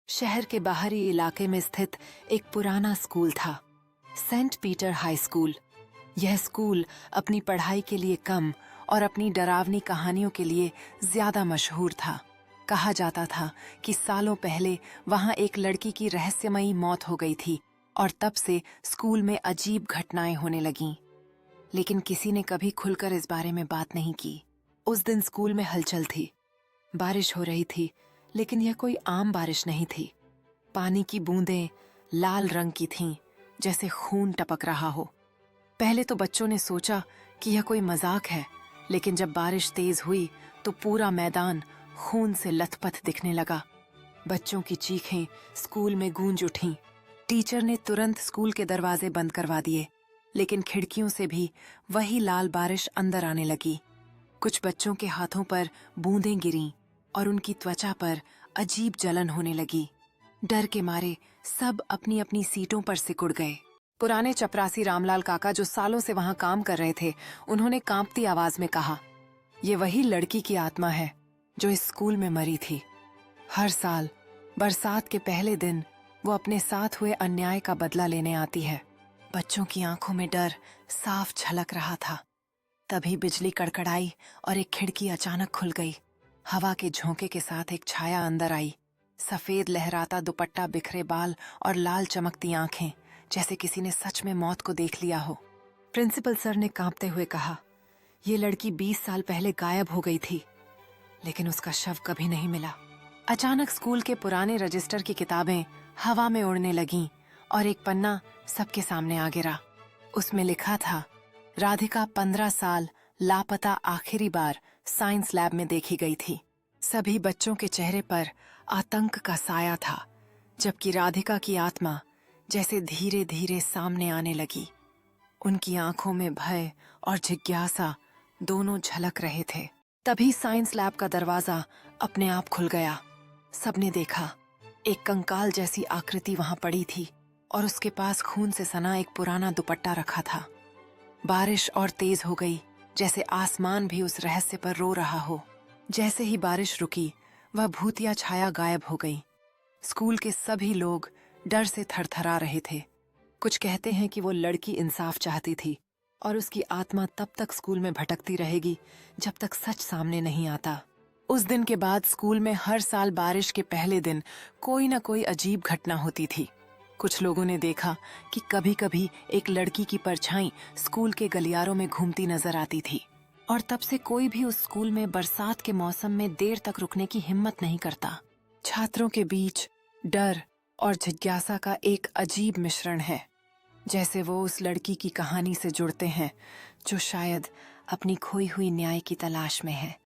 शहर के बाहरी इलाके में स्थित एक पुराना स्कूल था, सेंट पीटर हाई स्कूल। यह स्कूल अपनी पढ़ाई के लिए कम और अपनी डरावनी कहानियों के लिए ज्यादा मशहूर था। कहा जाता था कि सालों पहले वहां एक लड़की की रहस्यमयी मौत हो गई थी और तब से स्कूल में अजीब घटनाएं होने लगीं। लेकिन किसी ने कभी खुलकर इस बारे में बात नहीं की। उस दिन स्कूल में हलचल थी। बारिश हो रही थी, लेकिन यह कोई आम बारिश नहीं थी। पानी की बूंदें लाल रंग की थीं, जैसे खून टपक रहा हो। पहले तो बच्चों ने सोचा कि यह कोई मजाक है, लेकिन जब बारिश तेज हुई तो पूरा मैदान खून से लथपथ दिखने लगा। बच्चों की चीखें स्कूल में गूंज उठीं। टीचर ने तुरंत स्कूल के दरवाजे बंद करवा दिए, लेकिन खिड़कियों से भी वही लाल बारिश अंदर आने लगी। कुछ बच्चों के हाथों पर बूंदें गिरीं और उनकी त्वचा पर अजीब जलन होने लगी। डर के मारे सब अपनी अपनी सीटों पर सिकुड़ गए। पुराने चपरासी रामलाल काका, जो सालों से वहां काम कर रहे थे, उन्होंने कांपती आवाज में कहा, ये वही लड़की की आत्मा है जो इस स्कूल में मरी थी। हर साल बरसात के पहले दिन वो अपने साथ हुए अन्याय का बदला लेने आती है। बच्चों की आंखों में डर साफ झलक रहा था। तभी बिजली कड़कड़ाई और एक खिड़की अचानक खुल गई। हवा के झोंके के साथ एक छाया अंदर आई। सफेद लहराता दुपट्टा, बिखरे बाल और लाल चमकती आंखें, जैसे किसी ने सच में मौत को देख लिया हो। प्रिंसिपल सर ने कांपते हुए कहा, ये लड़की 20 साल पहले गायब हो गई थी, लेकिन उसका शव कभी नहीं मिला। अचानक स्कूल के पुराने रजिस्टर की किताबें हवा में उड़ने लगीं और एक पन्ना सबके सामने आ गिरा। उसमें लिखा था, राधिका 15 साल लापता, आखिरी बार साइंस लैब में देखी गई थी। सभी बच्चों के चेहरे पर आतंक का साया था, जबकि राधिका की आत्मा जैसे धीरे धीरे सामने आने लगी। उनकी आंखों में भय और जिज्ञासा दोनों झलक रहे थे। तभी साइंस लैब का दरवाजा अपने आप खुल गया। सबने देखा, एक कंकाल जैसी आकृति वहां पड़ी थी और उसके पास खून से सना एक पुराना दुपट्टा रखा था। बारिश और तेज हो गई, जैसे आसमान भी उस रहस्य पर रो रहा हो। जैसे ही बारिश रुकी, वह भूतिया छाया गायब हो गई। स्कूल के सभी लोग डर से थरथरा रहे थे। कुछ कहते हैं कि वो लड़की इंसाफ चाहती थी और उसकी आत्मा तब तक स्कूल में भटकती रहेगी जब तक सच सामने नहीं आता। उस दिन के बाद स्कूल में हर साल बारिश के पहले दिन कोई न कोई अजीब घटना होती थी। कुछ लोगों ने देखा कि कभी-कभी एक लड़की की परछाई स्कूल के गलियारों में घूमती नजर आती थी, और तब से कोई भी उस स्कूल में बरसात के मौसम में देर तक रुकने की हिम्मत नहीं करता। छात्रों के बीच डर और जिज्ञासा का एक अजीब मिश्रण है, जैसे वो उस लड़की की कहानी से जुड़ते हैं जो शायद अपनी खोई हुई न्याय की तलाश में है।